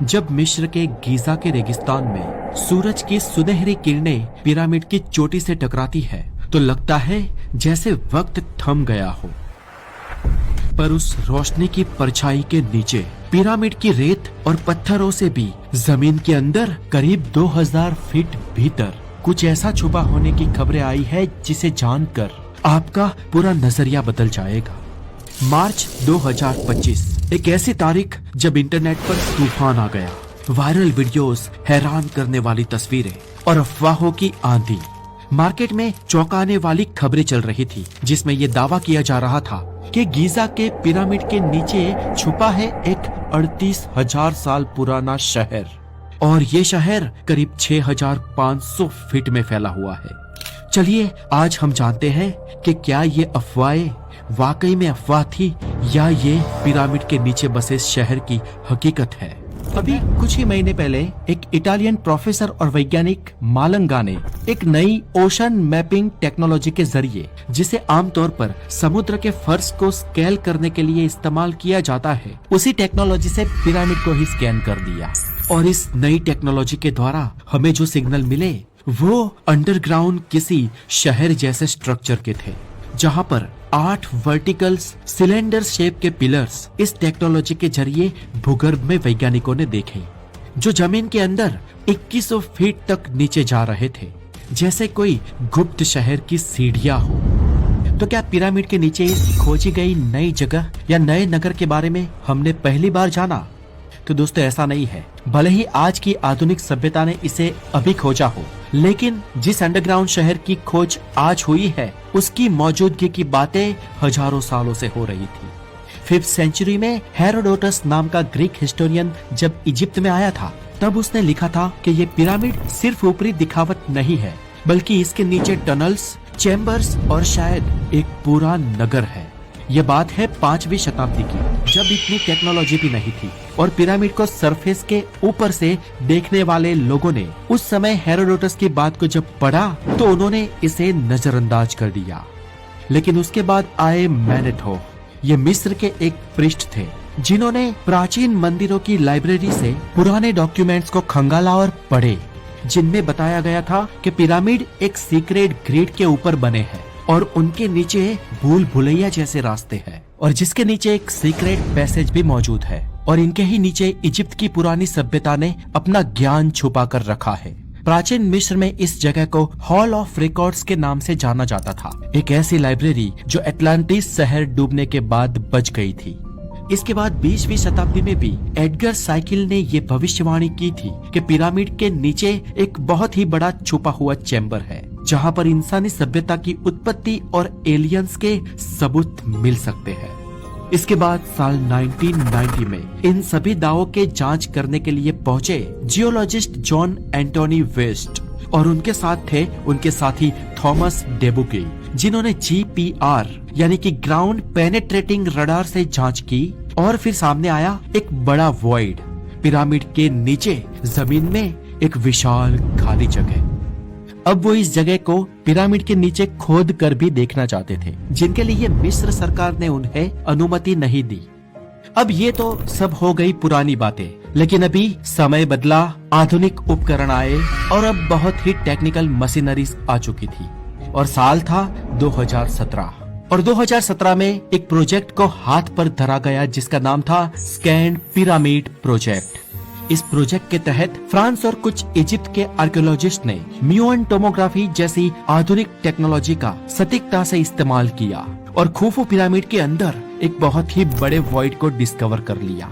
जब मिस्र के गीजा के रेगिस्तान में सूरज की सुनहरी किरणें पिरामिड की चोटी से टकराती है तो लगता है जैसे वक्त थम गया हो। पर उस रोशनी की परछाई के नीचे पिरामिड की रेत और पत्थरों से भी जमीन के अंदर करीब 2000 फीट भीतर कुछ ऐसा छुपा होने की खबरें आई है जिसे जानकर आपका पूरा नजरिया बदल जाएगा। मार्च 2025 एक ऐसी तारीख जब इंटरनेट पर तूफान आ गया। वायरल वीडियोस, हैरान करने वाली तस्वीरें और अफवाहों की आंधी। मार्केट में चौंकाने वाली खबरें चल रही थी जिसमें यह दावा किया जा रहा था कि गीजा के पिरामिड के नीचे छुपा है एक 38,000 साल पुराना शहर और ये शहर करीब 6,500 फीट में फैला हुआ है। चलिए आज हम जानते हैं कि क्या ये अफवाहें वाकई में अफवाह थी या ये पिरामिड के नीचे बसे इस शहर की हकीकत है। अभी कुछ ही महीने पहले एक इटालियन प्रोफेसर और वैज्ञानिक मालंगा ने एक नई ओशन मैपिंग टेक्नोलॉजी के जरिए, जिसे आमतौर पर समुद्र के फर्श को स्केल करने के लिए इस्तेमाल किया जाता है, उसी टेक्नोलॉजी से पिरामिड को ही स्कैन कर दिया। और इस नई टेक्नोलॉजी के द्वारा हमें जो सिग्नल मिले वो अंडरग्राउंड किसी शहर जैसे स्ट्रक्चर के थे, जहां पर 8 वर्टिकल सिलेंडर शेप के पिलर्स इस टेक्नोलॉजी के जरिए भूगर्भ में वैज्ञानिकों ने देखे, जो जमीन के अंदर 2100 फीट तक नीचे जा रहे थे, जैसे कोई गुप्त शहर की सीढ़ियां हो। तो क्या पिरामिड के नीचे इस खोजी गई नई जगह या नए नगर के बारे में हमने पहली बार जाना? तो दोस्तों ऐसा नहीं है। भले ही आज की आधुनिक सभ्यता ने इसे अभी खोजा हो, लेकिन जिस अंडरग्राउंड शहर की खोज आज हुई है उसकी मौजूदगी की बातें हजारों सालों से हो रही थी। 5th सेंचुरी में हेरोडोटस नाम का ग्रीक हिस्टोरियन जब इजिप्ट में आया था तब उसने लिखा था कि ये पिरामिड सिर्फ ऊपरी दिखावट नहीं है, बल्कि इसके नीचे टनल्स, चैम्बर्स और शायद एक पूरा नगर है। ये बात है 5वीं शताब्दी की, जब इतनी टेक्नोलॉजी भी नहीं थी और पिरामिड को सरफेस के ऊपर से देखने वाले लोगों ने उस समय हेरोडोटस की बात को जब पढ़ा तो उन्होंने इसे नजरअंदाज कर दिया। लेकिन उसके बाद आए मैनेथो। ये मिस्र के एक पृष्ठ थे जिन्होंने प्राचीन मंदिरों की लाइब्रेरी से पुराने डॉक्यूमेंट्स को खंगाला और पढ़े, जिनमें बताया गया था कि पिरामिड एक सीक्रेट ग्रिड के ऊपर बने हैं और उनके नीचे भूल भुलैया जैसे रास्ते हैं और जिसके नीचे एक सीक्रेट पैसेज भी मौजूद है और इनके ही नीचे इजिप्ट की पुरानी सभ्यता ने अपना ज्ञान छुपा कर रखा है। प्राचीन मिस्र में इस जगह को हॉल ऑफ रिकॉर्ड्स के नाम से जाना जाता था, एक ऐसी लाइब्रेरी जो अटलांटिस शहर डूबने के बाद बच गई थी। इसके बाद 20वीं शताब्दी में भी एडगर साइकिल ने ये भविष्यवाणी की थी कि पिरामिड के नीचे एक बहुत ही बड़ा छुपा हुआ चैम्बर है, जहां पर इंसानी सभ्यता की उत्पत्ति और एलियंस के सबूत मिल सकते हैं। इसके बाद साल 1990 में इन सभी दावों के जांच करने के लिए पहुंचे जियोलॉजिस्ट जॉन एंटोनी वेस्ट और उनके साथ थे उनके साथी थॉमस डेबुके, जिन्होंने GPR यानी कि ग्राउंड पेनेट्रेटिंग रडार से जांच की और फिर सामने आया एक बड़ा वॉइड। पिरामिड के नीचे जमीन में एक विशाल खाली जगह। अब वो इस जगह को पिरामिड के नीचे खोद कर भी देखना चाहते थे, जिनके लिए मिस्र सरकार ने उन्हें अनुमति नहीं दी। अब ये तो सब हो गई पुरानी बातें, लेकिन अभी समय बदला, आधुनिक उपकरण आए और अब बहुत ही टेक्निकल मशीनरीज आ चुकी थी और साल था 2017 और 2017 में एक प्रोजेक्ट को हाथ पर धरा गया जिसका नाम था स्कैन्ड पिरामिड प्रोजेक्ट। इस प्रोजेक्ट के तहत फ्रांस और कुछ इजिप्ट के आर्कियोलॉजिस्ट ने म्यून टोमोग्राफी जैसी आधुनिक टेक्नोलॉजी का सटीकता से इस्तेमाल किया और खूफू पिरामिड के अंदर एक बहुत ही बड़े वॉइड को डिस्कवर कर लिया।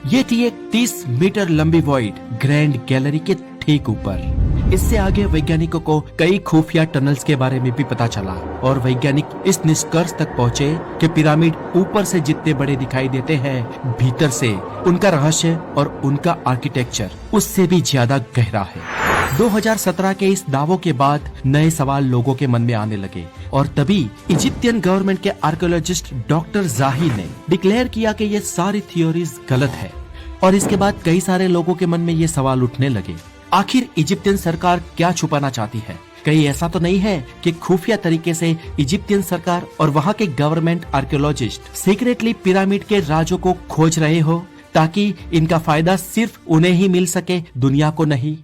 ये थी एक 30 मीटर लंबी वॉइड ग्रैंड गैलरी के ठीक ऊपर। इससे आगे वैज्ञानिकों को कई खुफिया टनल्स के बारे में भी पता चला और वैज्ञानिक इस निष्कर्ष तक पहुँचे कि पिरामिड ऊपर से जितने बड़े दिखाई देते हैं, भीतर से उनका रहस्य और उनका आर्किटेक्चर उससे भी ज्यादा गहरा है। 2017 के इस दावों के बाद नए सवाल लोगों के मन में आने लगे और तभी इजिप्टियन गवर्नमेंट के आर्कियोलॉजिस्ट डॉक्टर जाही ने डिक्लेयर किया कि ये सारी थ्योरीज गलत है और इसके बाद कई सारे लोगों के मन में ये सवाल उठने लगे, आखिर इजिप्टियन सरकार क्या छुपाना चाहती है? कहीं ऐसा तो नहीं है कि खुफिया तरीके से इजिप्टियन सरकार और वहाँ के गवर्नमेंट आर्कियोलॉजिस्ट सीक्रेटली पिरामिड के राजों को खोज रहे हो? ताकि इनका फायदा सिर्फ उन्हें ही मिल सके, दुनिया को नहीं।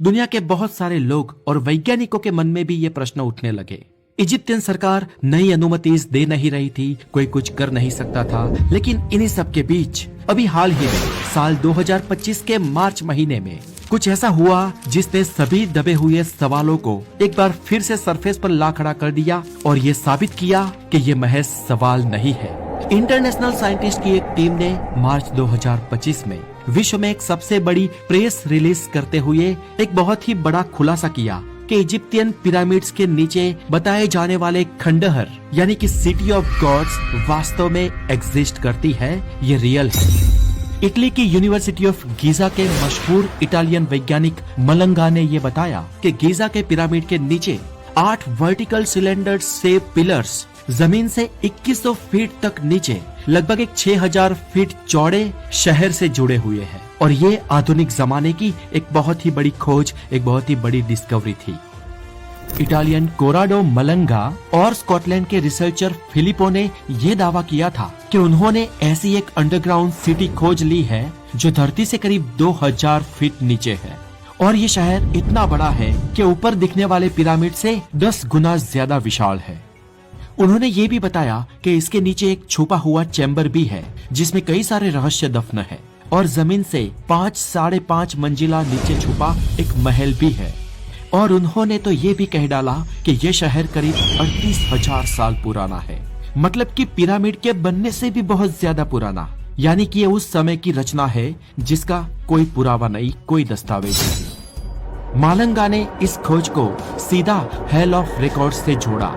दुनिया के बहुत सारे लोग और वैज्ञानिकों के मन में भी ये प्रश्न उठने लगे। इजिप्टियन सरकार नई अनुमति दे नहीं रही थी, कोई कुछ कर नहीं सकता था। लेकिन इन्हीं सब के बीच अभी हाल ही में साल 2025 के मार्च महीने में कुछ ऐसा हुआ जिसने सभी दबे हुए सवालों को एक बार फिर से सरफेस पर ला खड़ा कर दिया और ये साबित किया कि ये महज सवाल नहीं है। इंटरनेशनल साइंटिस्ट की एक टीम ने मार्च 2025 में विश्व में एक सबसे बड़ी प्रेस रिलीज करते हुए एक बहुत ही बड़ा खुलासा किया कि इजिप्टियन पिरामिड्स के नीचे बताए जाने वाले खंडहर यानी कि सिटी ऑफ गॉड्स वास्तव में एग्जिस्ट करती है, ये रियल है। इटली की यूनिवर्सिटी ऑफ गीजा के मशहूर इटालियन वैज्ञानिक मलंगा ने ये बताया कि गीजा के पिरामिड के नीचे 8 वर्टिकल सिलेंडर से पिलर्स जमीन से 2100 फीट तक नीचे लगभग एक 6000 फीट चौड़े शहर से जुड़े हुए हैं और ये आधुनिक जमाने की एक बहुत ही बड़ी खोज, एक बहुत ही बड़ी डिस्कवरी थी। इटालियन कोराडो मलंगा और स्कॉटलैंड के रिसर्चर फिलिपो ने यह दावा किया था कि उन्होंने ऐसी एक अंडरग्राउंड सिटी खोज ली है जो धरती से करीब 2000 फीट नीचे है और ये शहर इतना बड़ा है कि ऊपर दिखने वाले पिरामिड से 10 गुना ज्यादा विशाल है। उन्होंने ये भी बताया कि इसके नीचे एक छुपा हुआ चैम्बर भी है जिसमें कई सारे रहस्य दफन है और जमीन से 5-5.5 मंजिला नीचे छुपा एक महल भी है। और उन्होंने तो ये भी कह डाला कि ये शहर करीब 38,000 साल पुराना है, मतलब कि पिरामिड के बनने से भी बहुत ज्यादा पुराना। यानी कि ये उस समय की रचना है जिसका कोई पुरावा नहीं, कोई दस्तावेज नहीं। मालंगा ने इस खोज को सीधा हेल ऑफ रिकॉर्ड्स से जोड़ा।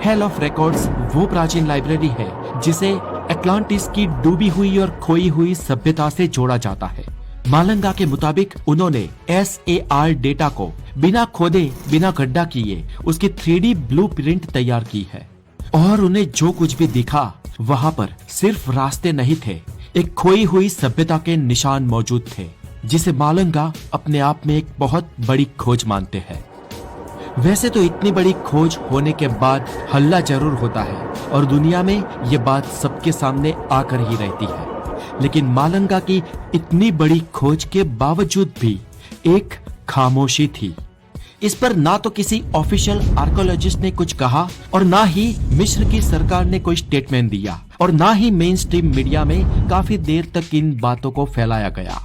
हेल ऑफ रिकॉर्ड्स वो प्राचीन लाइब्रेरी है जिसे एटलांटिस की डूबी हुई और खोई हुई सभ्यता से जोड़ा जाता है। मालंगा के मुताबिक उन्होंने SAR डेटा को बिना खोदे, बिना गड्ढा किए उसकी 3D ब्लूप्रिंट तैयार की है और उन्हें जो कुछ भी दिखा वहाँ पर सिर्फ रास्ते नहीं थे, एक खोई हुई सभ्यता के निशान मौजूद थे, जिसे मालंगा अपने आप में एक बहुत बड़ी खोज मानते हैं। वैसे तो इतनी बड़ी खोज होने के बाद हल्ला जरूर होता है और दुनिया में ये बात सबके सामने आकर ही रहती है, लेकिन मालंगा की इतनी बड़ी खोज के बावजूद भी एक खामोशी थी। इस पर ना तो किसी ऑफिशियल आर्कियोलॉजिस्ट ने कुछ कहा और ना ही मिस्र की सरकार ने कोई स्टेटमेंट दिया और ना ही मेन स्ट्रीम मीडिया में काफी देर तक इन बातों को फैलाया गया।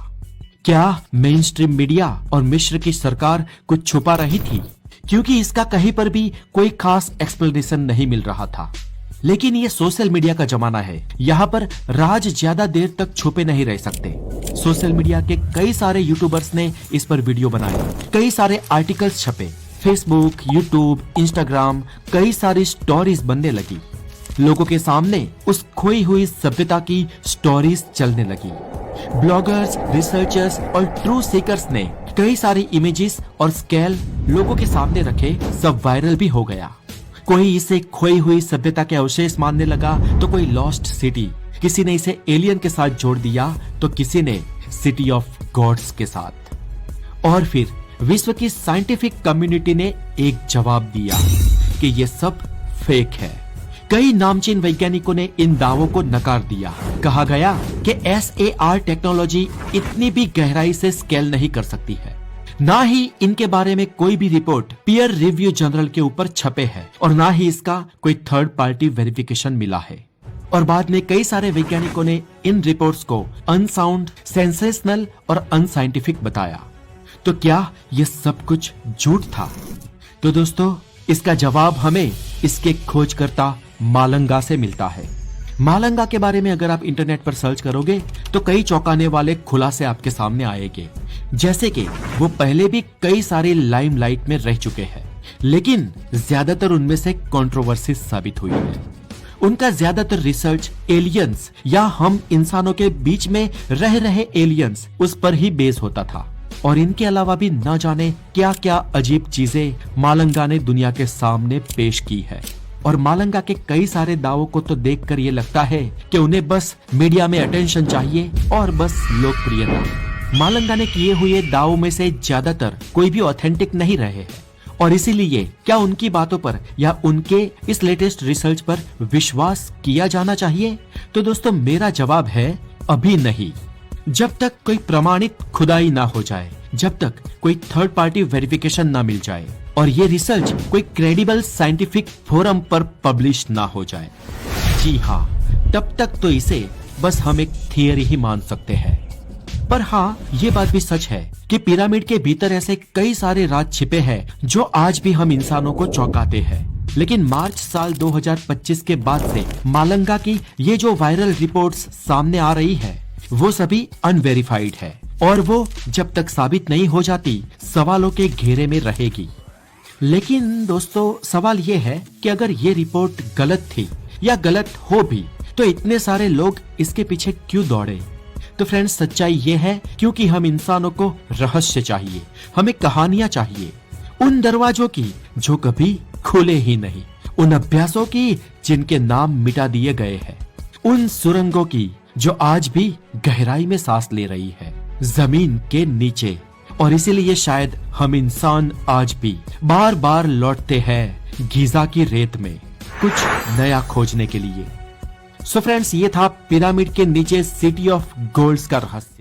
क्या मेन स्ट्रीम मीडिया और मिस्र की सरकार कुछ छुपा रही थी? क्योंकि इसका कहीं पर भी कोई खास एक्सप्लेनेशन नहीं मिल रहा था। लेकिन ये सोशल मीडिया का जमाना है, यहाँ पर राज ज्यादा देर तक छुपे नहीं रह सकते। सोशल मीडिया के कई सारे यूट्यूबर्स ने इस पर वीडियो बनाए, कई सारे आर्टिकल्स छपे, फेसबुक, यूट्यूब, इंस्टाग्राम, कई सारी स्टोरीज बनने लगी। लोगों के सामने उस खोई हुई सभ्यता की स्टोरीज चलने लगी। ब्लॉगर्स, रिसर्चर्स और ट्रू सीकर्स ने कई सारी इमेजेस और स्केल लोगों के सामने रखे, सब वायरल भी हो गया। कोई इसे खोई हुई सभ्यता के अवशेष मानने लगा तो कोई लॉस्ट सिटी, किसी ने इसे एलियन के साथ जोड़ दिया तो किसी ने सिटी ऑफ गॉड्स के साथ। और फिर विश्व की साइंटिफिक कम्युनिटी ने एक जवाब दिया कि ये सब फेक है। कई नामचीन वैज्ञानिकों ने इन दावों को नकार दिया। कहा गया कि SAR टेक्नोलॉजी इतनी भी गहराई से स्केल नहीं कर सकती है, ना ही इनके बारे में कोई भी रिपोर्ट पीयर रिव्यू जर्नल के ऊपर छपे है और ना ही इसका कोई थर्ड पार्टी वेरिफिकेशन मिला है। और बाद में कई सारे वैज्ञानिकों ने इन रिपोर्ट्स को अनसाउंड, सेंसेशनल और अनसाइंटिफिक बताया। तो क्या ये सब कुछ झूठ था? तो दोस्तों, इसका जवाब हमें इसके खोजकर्ता मालंगा से मिलता है। मालंगा के बारे में अगर आप इंटरनेट पर सर्च करोगे तो कई चौंकाने वाले खुलासे आपके सामने आएंगे, जैसे कि वो पहले भी कई सारी लाइमलाइट में रह चुके हैं, लेकिन ज्यादातर उनमें से कंट्रोवर्सी साबित हुई है। उनका ज्यादातर रिसर्च एलियंस या हम इंसानों के बीच में रह रहे एलियंस उस पर ही बेस होता था और इनके अलावा भी न जाने क्या क्या अजीब चीजें मालंगा ने दुनिया के सामने पेश की है। और मालंगा के कई सारे दावों को तो देखकर ये लगता है कि उन्हें बस मीडिया में अटेंशन चाहिए और बस लोकप्रियता। मालंगा ने किए हुए दावों में से ज्यादातर कोई भी ऑथेंटिक नहीं रहे हैं और इसीलिए क्या उनकी बातों पर या उनके इस लेटेस्ट रिसर्च पर विश्वास किया जाना चाहिए? तो दोस्तों, मेरा जवाब है अभी नहीं। जब तक कोई प्रमाणित खुदाई ना हो जाए, जब तक कोई थर्ड पार्टी वेरिफिकेशन ना मिल जाए और ये रिसर्च कोई क्रेडिबल साइंटिफिक फोरम पर पब्लिश ना हो जाए, जी हाँ, तब तक तो इसे बस हम एक थियरी ही मान सकते हैं। पर हाँ, ये बात भी सच है कि पिरामिड के भीतर ऐसे कई सारे राज छिपे हैं जो आज भी हम इंसानों को चौंकाते हैं। लेकिन मार्च साल 2025 के बाद से मालंगा की ये जो वायरल रिपोर्ट्स सामने आ रही है वो सभी अनवेरिफाइड है और वो जब तक साबित नहीं हो जाती सवालों के घेरे में रहेगी। लेकिन दोस्तों, सवाल ये है कि अगर ये रिपोर्ट गलत थी या गलत हो भी तो इतने सारे लोग इसके पीछे क्यों दौड़े? तो फ्रेंड्स, सच्चाई ये है क्योंकि हम इंसानों को रहस्य चाहिए, हमें कहानियां चाहिए, उन दरवाजों की जो कभी खुले ही नहीं, उन अभ्यासों की जिनके नाम मिटा दिए गए हैं, उन सुरंगों की जो आज भी गहराई में सांस ले रही है जमीन के नीचे। और इसीलिए शायद हम इंसान आज भी बार बार लौटते हैं गीजा की रेत में कुछ नया खोजने के लिए। सो फ्रेंड्स, ये था पिरामिड के नीचे सिटी ऑफ गोल्ड्स का रहस्य।